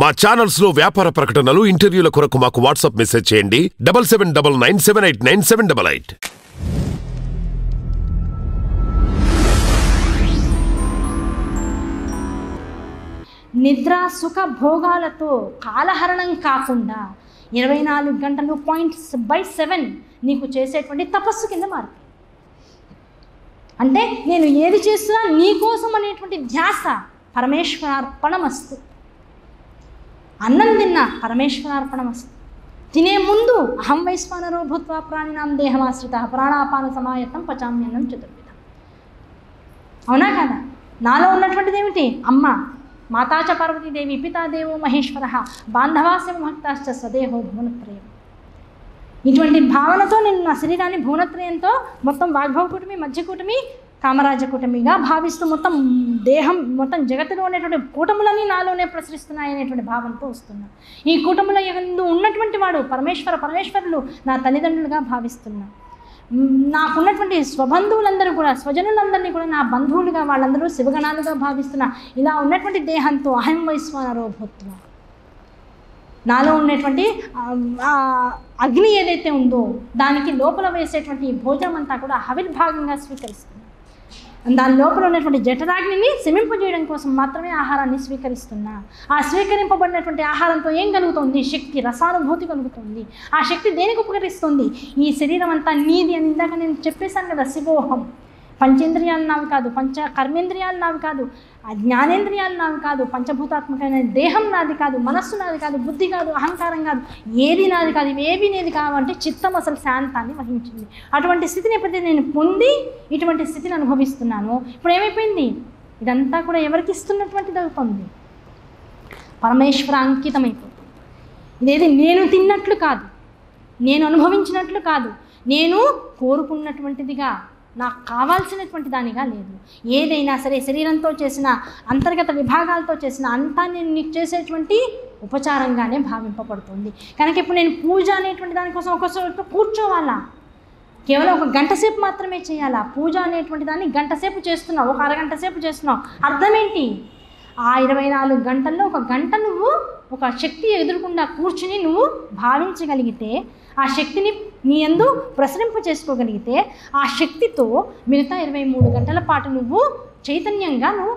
మా ఛానల్స్ లో వ్యాపార ప్రకటనలు, ఇంటర్వ్యూల కొరకు మాకు వాట్సాప్ మెసేజ్ చేయండి 7799978978. నిద్ర సుఖ భోగాలతో కాలహరణం కాకుండా 24 గంటలు 0.7 నీకు చేసేటువంటి తపస్సు కింద మారు. అంటే నేను ఏది చేస్తున్నా నీకోసం అనేటువంటి ధ్యాస పరమేశ్వరార్పణమస్తు. అన్నం తిన్నా పరమేశ్వరార్పణమస్తు. తినే ముందు అహం వైశ్వానరో భూత్వా ప్రాణినాం దేహమాశ్రిత ప్రాణాపాన సమాయత్తం పచామ్యన్నం చతుర్విధం. అవునా కదా? నాలో ఉన్నటువంటిది ఏమిటి? అమ్మ మాతాచ పార్వతీదేవి, పితాదేవో మహేశ్వర, బాంధవాస్య భక్తాశ్చ స్వదేహో భువనత్రయం. ఇటువంటి భావనతో నేను నా శరీరాన్ని భువనత్రయంతో మొత్తం వాగ్భవకూటమి, మధ్యకూటమి, కామరాజకూటమిగా భావిస్తూ మొత్తం దేహం మొత్తం జగత్తులో ఉన్నటువంటి కూటములన్నీ నాలోనే ప్రసరిస్తున్నాయి అనేటువంటి భావంతో వస్తున్నాను. ఈ కూటముల యందు ఉన్నటువంటి వాడు పరమేశ్వరులు నా తల్లిదండ్రులుగా భావిస్తున్నా. నాకున్నటువంటి స్వబంధువులందరూ కూడా, స్వజనులందరినీ కూడా నా బంధువులుగా, వాళ్ళందరూ శివగణాలుగా భావిస్తున్నా. ఇలా ఉన్నటువంటి దేహంతో అహం వైశ్వానరో భూత్వా, నాలో ఉన్నటువంటి అగ్ని ఏదైతే ఉందో దానికి లోపల వేసేటువంటి భోజనం అంతా కూడా హవిర్భాగంగా స్వీకరిస్తుంది. దాని లోపల ఉన్నటువంటి జఠరాగ్నిని శమింపజేయడం కోసం మాత్రమే ఆహారాన్ని స్వీకరిస్తున్నా. ఆ స్వీకరింపబడినటువంటి ఆహారంతో ఏం కలుగుతుంది? శక్తి, రసానుభూతి కలుగుతుంది. ఆ శక్తి దేనికి ఉపకరిస్తుంది? ఈ శరీరం అంతా నీది అని ఇందాక నేను చెప్పేశాను కదా, శివోహం. పంచేంద్రియాలు నావి కాదు, కర్మేంద్రియాలు నావి కాదు, జ్ఞానేంద్రియాలు నావి కాదు, పంచభూతాత్మకమైన దేహం నాది కాదు, మనస్సు నాది కాదు, బుద్ధి కాదు, అహంకారం కాదు, ఏది నాది కాదు. ఇవేవి నేది కావంటే చిత్తం అసలు శాంతాన్ని వహించింది. అటువంటి స్థితిని ఎప్పుడైతే నేను పొంది ఇటువంటి స్థితిని అనుభవిస్తున్నాను, ఇప్పుడు ఏమైపోయింది? ఇదంతా కూడా ఎవరికి ఇస్తున్నటువంటిది అవుతుంది? పరమేశ్వర అంకితమైపోతుంది. ఇదేది నేను తిన్నట్లు కాదు, నేను అనుభవించినట్లు కాదు, నేను కోరుకున్నటువంటిదిగా, నాకు కావాల్సినటువంటి దానిగా లేదు. ఏదైనా సరే శరీరంతో చేసిన, అంతర్గత విభాగాలతో చేసిన అంతా నేను నీకు చేసేటువంటి ఉపచారంగానే భావింపబడుతుంది. కనుక ఇప్పుడు నేను పూజ అనేటువంటి దానికోసం ఒకసారి కూర్చోవాలా? కేవలం ఒక గంట సేపు మాత్రమే చేయాలా? పూజ అనేటువంటి దాన్ని గంట సేపు చేస్తున్నావు, ఒక అరగంట సేపు చేస్తున్నావు, అర్థం ఏంటి? ఆ 24 గంటల్లో ఒక గంట నువ్వు ఒక శక్తి ఎదురుకుండా కూర్చుని నువ్వు భావించగలిగితే, ఆ శక్తిని నీ యందు ప్రసరింప చేసుకోగలిగితే, ఆ శక్తితో మిగతా 23 గంటల పాటు నువ్వు చైతన్యంగా నువ్వు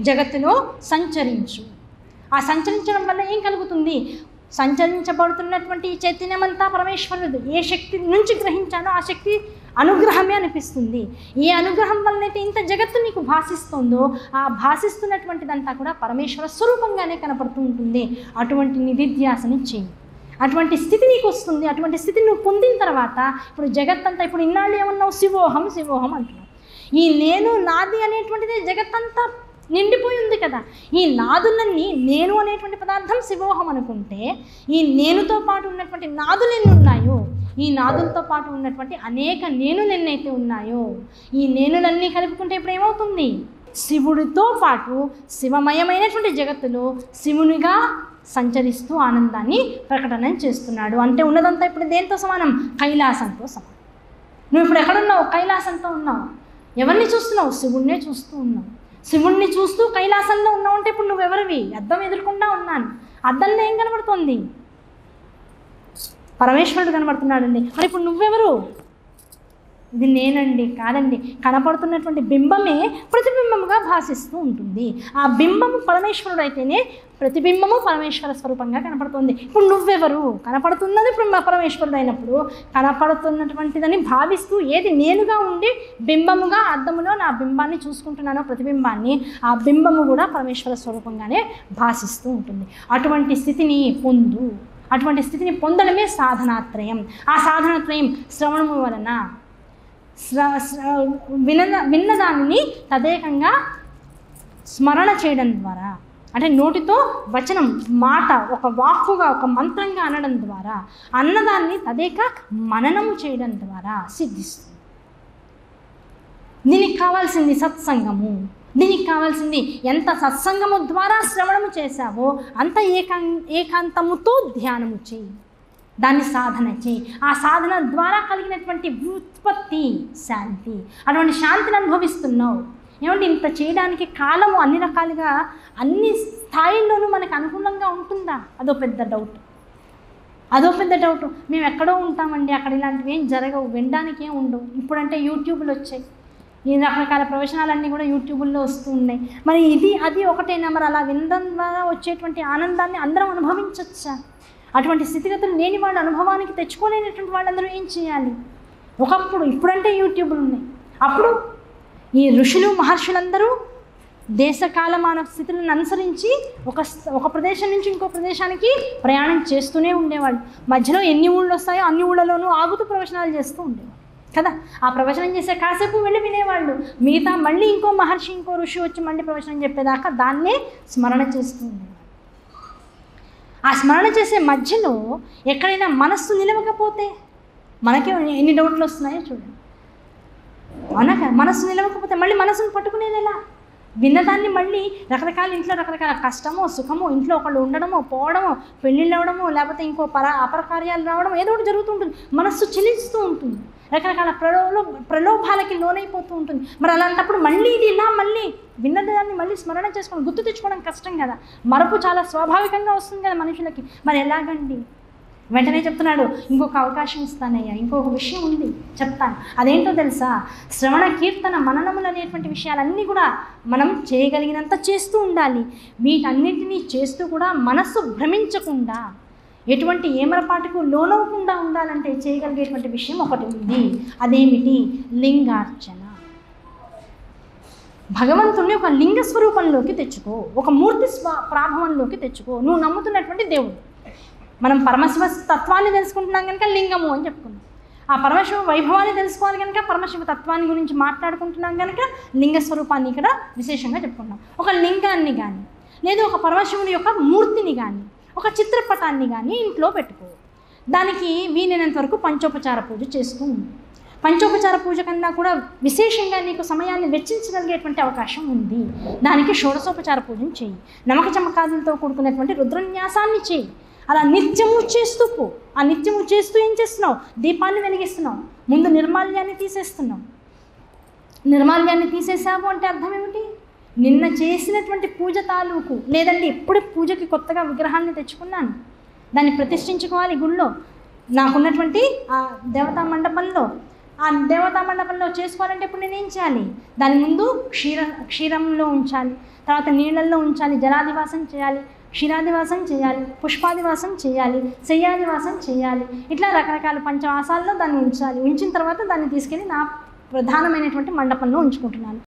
జగత్తులో సంచరించు. ఆ సంచరించడం వల్ల ఏం కలుగుతుంది? సంచరించబడుతున్నటువంటి ఈ చైతన్యమంతా పరమేశ్వరుడు. ఏ శక్తి నుంచి గ్రహించానో ఆ శక్తి అనుగ్రహమే అనిపిస్తుంది. ఏ అనుగ్రహం వల్లనైతే ఇంత జగత్తు నీకు భాషిస్తుందో ఆ భాషిస్తున్నటువంటిదంతా కూడా పరమేశ్వర స్వరూపంగానే కనపడుతూ ఉంటుంది. అటువంటి నిధిధ్యాసని చెయ్యి. అటువంటి స్థితి నీకు వస్తుంది. అటువంటి స్థితిని నువ్వు పొందిన తర్వాత ఇప్పుడు జగత్తంతా, ఇప్పుడు ఇన్నాళ్ళు ఏమన్నావు? శివోహం శివోహం అంటున్నావు. ఈ నేను నాది అనేటువంటిది జగత్తంతా నిండిపోయి ఉంది కదా. ఈ నాదులన్నీ, నేను అనేటువంటి పదార్థం శివోహం అనుకుంటే, ఈ నేనుతో పాటు ఉన్నటువంటి నాదులు ఎన్ని ఉన్నాయో, ఈ నాదులతో పాటు ఉన్నటువంటి అనేక నేనులు ఎన్నైతే ఉన్నాయో, ఈ నేనులన్నీ కలుపుకుంటే ఇప్పుడు ఏమవుతుంది? శివుడితో పాటు శివమయమైనటువంటి జగత్తులో శివునిగా సంచరిస్తూ ఆనందాన్ని ప్రకటన చేస్తున్నాడు. అంటే ఉన్నదంతా ఇప్పుడు దేంతో సమానం? కైలాసంతో సమానం. నువ్వు ఇప్పుడు ఎక్కడున్నావు? కైలాసంతో ఉన్నావు. ఎవరిని చూస్తున్నావు? శివుణ్ణే చూస్తూ ఉన్నావు. శివుణ్ణి చూస్తూ కైలాసంలో ఉన్నావు అంటే ఇప్పుడు నువ్వెవరివి? అద్దం ఎదుర్కొంటా ఉన్నాను. అద్దంలో ఏం కనబడుతుంది? పరమేశ్వరుడు కనబడుతున్నాడండి. మరి ఇప్పుడు నువ్వెవరు? ఇది నేనండి. కాదండి, కనపడుతున్నటువంటి బింబమే ప్రతిబింబముగా భాషిస్తూ ఉంటుంది. ఆ బింబము పరమేశ్వరుడు అయితేనే ప్రతిబింబము పరమేశ్వర స్వరూపంగా కనపడుతుంది. ఇప్పుడు నువ్వెవరు? కనపడుతున్నది పరమేశ్వరుడు అయినప్పుడు కనపడుతున్నటువంటిదని భావిస్తూ ఏది నేనుగా ఉండి బింబముగా అద్దములో నా బింబాన్ని చూసుకుంటున్నానో, ప్రతిబింబాన్ని, ఆ బింబము కూడా పరమేశ్వర స్వరూపంగానే భాషిస్తూ ఉంటుంది. అటువంటి స్థితిని పొందు. అటువంటి స్థితిని పొందడమే సాధనాత్రయం. ఆ సాధనాత్రయం శ్రవణము వలన, విన్నదానిని తదేకంగా స్మరణ చేయడం ద్వారా, అంటే నోటితో వచనం, మాట, ఒక వాక్కుగా, ఒక మంత్రంగా అనడం ద్వారా, అన్నదాన్ని తదేక మననము చేయడం ద్వారా సిద్ధిస్తుంది. దీనికి కావాల్సింది సత్సంగము. దీనికి కావాల్సింది ఎంత సత్సంగము ద్వారా శ్రవణము చేశావో అంత ఏకాంతముతో ధ్యానము చేయి. దాన్ని సాధన చేయి. ఆ సాధన ద్వారా కలిగినటువంటి ఉత్పత్తి శాంతి. అటువంటి శాంతిని అనుభవిస్తున్నావు. ఏమంటే ఇంత చేయడానికి కాలము అన్ని రకాలుగా, అన్ని స్థాయిల్లోనూ మనకు అనుకూలంగా ఉంటుందా? అదో పెద్ద డౌట్. మేము ఎక్కడో ఉంటామండి, అక్కడ ఇలాంటివి ఏం జరగవు, వినడానికి ఏం ఉండవు. ఇప్పుడంటే యూట్యూబ్లు వచ్చాయి, ఈ రకరకాల ప్రవచనాలన్నీ కూడా యూట్యూబుల్లో వస్తూ ఉన్నాయి. మరి ఇది అది ఒకటేనా? మరి అలా వినడం ద్వారా వచ్చేటువంటి ఆనందాన్ని అందరం అనుభవించవచ్చా? అటువంటి స్థితిగతులు లేని వాళ్ళ అనుభవానికి తెచ్చుకోలేనటువంటి వాళ్ళందరూ ఏం చేయాలి? ఇప్పుడంటే యూట్యూబ్లు ఉన్నాయి, అప్పుడు ఈ ఋషులు మహర్షులందరూ దేశకాలమాన స్థితులను అనుసరించి ఒక ప్రదేశం నుంచి ఇంకో ప్రదేశానికి ప్రయాణం చేస్తూనే ఉండేవాళ్ళు. మధ్యలో ఎన్ని ఊళ్ళు వస్తాయో అన్ని ఊళ్ళలోనూ ఆగుతూ ప్రవచనాలు చేస్తూ ఉండేవాళ్ళు కదా. ఆ ప్రవచనం చేసే కాసేపు వెళ్ళి వినేవాళ్ళు, మిగతా మళ్ళీ ఇంకో మహర్షి ఇంకో ఋషి వచ్చి మళ్ళీ ప్రవచనం చెప్పేదాకా దాన్నే స్మరణ చేస్తూ ఉండేవాళ్ళు. ఆ స్మరణ చేసే మధ్యలో ఎక్కడైనా మనస్సు నిలవకపోతే మనకే ఎన్ని డౌట్లు వస్తున్నాయో చూడండి. మనస్సు నిలవకపోతే మళ్ళీ మనసును పట్టుకునేది ఎలా? విన్నదాన్ని మళ్ళీ ఇంట్లో రకరకాల కష్టమో సుఖమో, ఇంట్లో ఒకళ్ళు ఉండడమో పోవడమో, పెళ్ళిళ్ళు అవ్వడమో, లేకపోతే ఇంకో అపరకార్యాలు రావడం, ఏదో ఒకటి జరుగుతూ ఉంటుంది. మనస్సు చెలిస్తూ ఉంటుంది, రకరకాల ప్రలోభాలకి లోనైపోతూ ఉంటుంది. మరి అలాంటప్పుడు మళ్ళీ మళ్ళీ విన్నదాన్ని మళ్ళీ స్మరణ చేసుకొని గుర్తు తెచ్చుకోవడం కష్టం కదా. మరపు చాలా స్వాభావికంగా వస్తుంది కదా మనుషులకి. మరి ఎలాగండి? వెంటనే చెప్తున్నాడు, ఇంకొక అవకాశం ఇస్తానయ్యా, ఇంకొక విషయం ఉంది చెప్తాను. అదేంటో తెలుసా? శ్రవణ కీర్తన మననములు అనేటువంటి విషయాలన్నీ కూడా మనం చేయగలిగినంత చేస్తూ ఉండాలి. వీటన్నిటినీ చేస్తూ కూడా మనస్సు భ్రమించకుండా, ఎటువంటి ఏమరపాటుకు లోనవ్వకుండా ఉండాలంటే చేయగలిగేటువంటి విషయం ఒకటి ఉంది. అదేమిటి? లింగార్చన. భగవంతుణ్ణి ఒక లింగ స్వరూపంలోకి తెచ్చుకో, ఒక మూర్తి ప్రాభవంలోకి తెచ్చుకో. నువ్వు నమ్ముతున్నటువంటి దేవుడు. మనం పరమశివ తత్వాన్ని తెలుసుకుంటున్నాం కనుక లింగము అని చెప్పుకున్నాం. ఆ పరమశివ వైభవాన్ని తెలుసుకోవాలి కనుక పరమశివ తత్వాన్ని గురించి మాట్లాడుకుంటున్నాం కనుక లింగ స్వరూపాన్ని ఇక్కడ విశేషంగా చెప్పుకున్నాం. ఒక లింగాన్ని కానీ, లేదా ఒక పరమశివుని యొక్క మూర్తిని కానీ, ఒక చిత్రపటాన్ని కానీ ఇంట్లో పెట్టుకో. దానికి వీలైనంత వరకు పంచోపచార పూజ చేస్తూ ఉంది. పంచోపచార పూజ కన్నా కూడా విశేషంగా నీకు సమయాన్ని వెచ్చించగలిగేటువంటి అవకాశం ఉంది. దానికి షోడశోపచార పూజను చేయి. నమక చమకాదులతో కూడుకునేటువంటి రుద్రన్యాసాన్ని చేయి. అలా నిత్యము చేస్తూ పో. ఆ నిత్యము చేస్తూ ఏం చేస్తున్నావు? దీపాన్ని వెలిగిస్తున్నావు. ముందు నిర్మాల్యాన్ని తీసేస్తున్నావు. నిర్మాల్యాన్ని తీసేసావు అంటే అర్థం ఏమిటి? నిన్న చేసినటువంటి పూజ తాలూకు, లేదండి ఎప్పుడు పూజకి కొత్తగా విగ్రహాన్ని తెచ్చుకున్నాను, దాన్ని ప్రతిష్ఠించుకోవాలి గుళ్ళో, నాకున్నటువంటి ఆ దేవతా మండపంలో చేసుకోవాలంటే ఇప్పుడు నేనేం చేయాలి? దాని ముందు క్షీరంలో ఉంచాలి, తర్వాత నీళ్ళల్లో ఉంచాలి, జలాదివాసం చేయాలి, క్షీరాదివాసం చేయాలి, పుష్పాదివాసం చేయాలి, శయ్యాదివాసం చేయాలి. ఇట్లా రకరకాల పంచవాసాల్లో దాన్ని ఉంచాలి. ఉంచిన తర్వాత దాన్ని తీసుకెళ్ళి నా ప్రధానమైనటువంటి మండపంలో ఉంచుకుంటున్నాను.